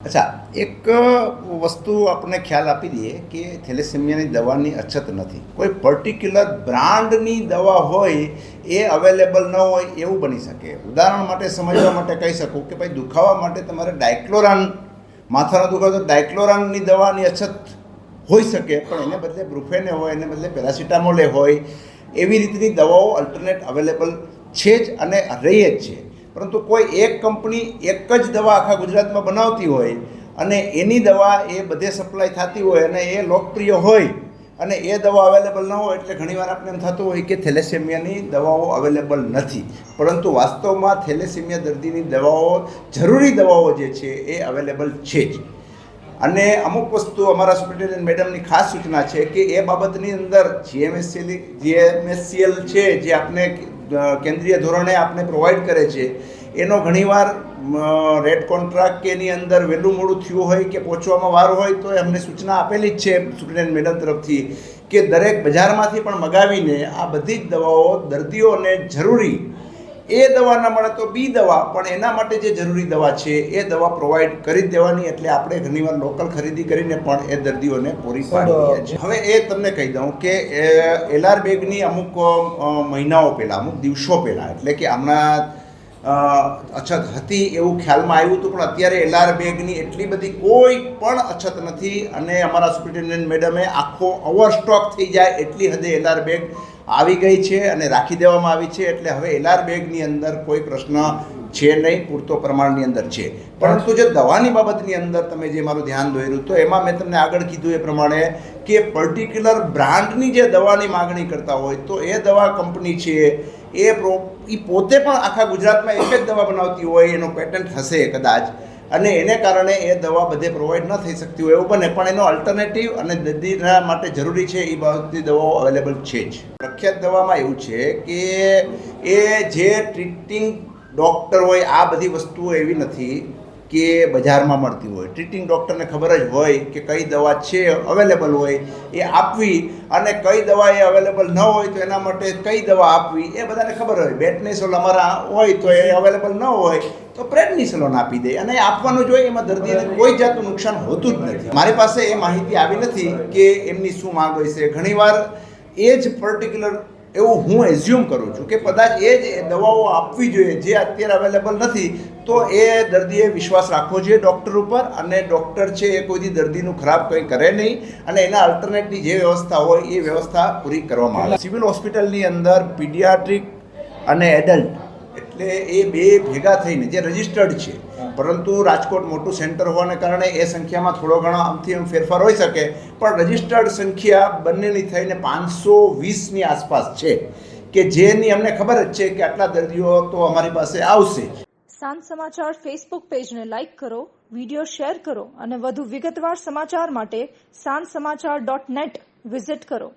અચ્છા, એક વસ્તુ આપણે ખ્યાલ આપી દઈએ કે થેલેસેમિયાની દવાની અછત નથી. કોઈ પર્ટિક્યુલર બ્રાન્ડની દવા હોય એ અવેલેબલ ન હોય એવું બની શકે. ઉદાહરણ માટે સમજવા માટે કહી શકું કે ભાઈ દુખાવા માટે તમારે ડાયક્લોરાન, માથાનો દુખાવો તો ડાયક્લોરાનની દવાની અછત હોઈ શકે, પણ એને બદલે બ્રુફેને હોય, એને બદલે પેરાસિટામોલે હોય, એવી રીતની દવાઓ અલ્ટરનેટ અવેલેબલ છે જ અને રહી જ છે. પરંતુ કોઈ એક કંપની એક જ દવા આખા ગુજરાતમાં બનાવતી હોય અને એની દવા એ બધે સપ્લાય થતી હોય અને એ લોકપ્રિય હોય અને એ દવા અવેલેબલ ન હોય એટલે ઘણીવાર આપણે એમ થતું હોય કે થેલેસેમિયાની દવાઓ અવેલેબલ નથી. પરંતુ વાસ્તવમાં થેલેસેમિયા દર્દીની દવાઓ, જરૂરી દવાઓ જે છે એ અવેલેબલ છે જ. અને અમુક વસ્તુ અમારા સુપ્રિન્ટેન્ડન્ટ મેડમની ખાસ સૂચના છે કે એ બાબતની અંદર જીએમએસસીએલ છે, જે આપણે કેન્દ્રીય ધોરણે આપણે પ્રોવાઈડ કરે છે, એનો ઘણીવાર રેડ કોન્ટ્રાક્ટ કે એની અંદર વહેલું મોડું થયું હોય કે પહોંચવામાં વાર હોય તો અમને સૂચના આપેલી જ છે સુપ્રિન્ટેન્ડન્ટ મેડમ તરફથી કે દરેક બજારમાંથી પણ મગાવીને આ બધી જ દવાઓ દર્દીઓને જરૂરી, એ દવા ન મળે તો બી દવા, પણ એના માટે જે જરૂરી દવા છે એ દવા પ્રોવાઈડ કરી જ દેવાની. એટલે આપણે ઘણીવાર લોકલ ખરીદી કરીને પણ એ દર્દીઓને પૂરી પાડી છે. હવે એ તમને કહી દઉં કે એલઆર બેગની અમુક મહિનાઓ પહેલાં, અમુક દિવસો પહેલાં, એટલે કે હમણાં અછત હતી એવું ખ્યાલમાં આવ્યું હતું, પણ અત્યારે એલઆર બેગની એટલી બધી કોઈ પણ અછત નથી અને અમારા સુપ્રિન્ટેન્ડન્ટ મેડમે આખો ઓવરસ્ટોક થઈ જાય એટલી હદે એલઆર બેગ આવી ગઈ છે અને રાખી દેવામાં આવી છે. એટલે હવે એલઆર બેગની અંદર કોઈ પ્રશ્ન છે નહીં, પૂરતો પ્રમાણની અંદર છે. પરંતુ જે દવાની બાબતની અંદર તમે જે મારું ધ્યાન દોર્યું તો એમાં મેં તમને આગળ કીધું એ પ્રમાણે કે પર્ટિક્યુલર બ્રાન્ડની જે દવાની માગણી કરતા હોય તો એ દવા કંપની છે એ પોતે પણ આખા ગુજરાતમાં એક જ દવા બનાવતી હોય, એનો પેટન્ટ હશે કદાચ, અને એને કારણે એ દવા બધે પ્રોવાઈડ ન થઈ શકતી હોય એવું બને, પણ એનો અલ્ટરનેટિવ અને દર્દીના માટે જરૂરી છે એ બધી દવાઓ અવેલેબલ છે જ. પ્રખ્યાત દવામાં એવું છે કે એ જે ટ્રીટિંગ ડૉક્ટર હોય, આ બધી વસ્તુઓ એવી નથી કે બજારમાં મળતી હોય. ટ્રીટિંગ ડૉક્ટરને ખબર જ હોય કે કઈ દવા છે અવેલેબલ હોય એ આપવી, અને કઈ દવા એ અવેલેબલ ન હોય તો એના માટે કઈ દવા આપવી એ બધાને ખબર હોય. બેટનેસોલ અમારા હોય તો એ અવેલેબલ ન હોય તો પ્રેડનિસોલોન આપી દે અને આપવાનું જોઈએ. એમાં દર્દીને કોઈ જાતનું નુકસાન હોતું જ નથી. મારી પાસે એ માહિતી આવી નથી કે એમની શું માંગ હોય છે. ઘણીવાર એ જ પર્ટિક્યુલર એવું હું એઝ્યુમ કરું છું કે કદાચ એ જ દવાઓ આપવી જોઈએ જે અત્યારે અવેલેબલ નથી, તો એ દર્દીએ વિશ્વાસ રાખવો જોઈએ ડૉક્ટર ઉપર, અને ડૉક્ટર છે એ કોઈથી દર્દીનું ખરાબ કંઈ કરે નહીં અને એના અલ્ટરનેટની જે વ્યવસ્થા હોય એ વ્યવસ્થા પૂરી કરવામાં આવે. સિવિલ હોસ્પિટલની અંદર પીડિયાટ્રિક અને એડલ્ટ એટલે એ બે ભેગા થઈને જે રજિસ્ટર્ડ છે, પરંતુ રાજકોટ મોટું સેન્ટર હોવાને કારણે એ સંખ્યામાં થોડો ઘણો આમથી આમ ફેરફાર હોઈ શકે, પણ રજિસ્ટર્ડ સંખ્યા બંનેની થઈને 520ની આસપાસ છે કે જેની અમને ખબર જ છે કે આટલા દર્દીઓ તો અમારી પાસે આવશે. સાંજ સમાચાર ફેસબુક પેજને લાઇક કરો, વિડીયો શેર કરો અને વધુ વિગતવાર સમાચાર માટે sanssamachar.net વિઝિટ કરો.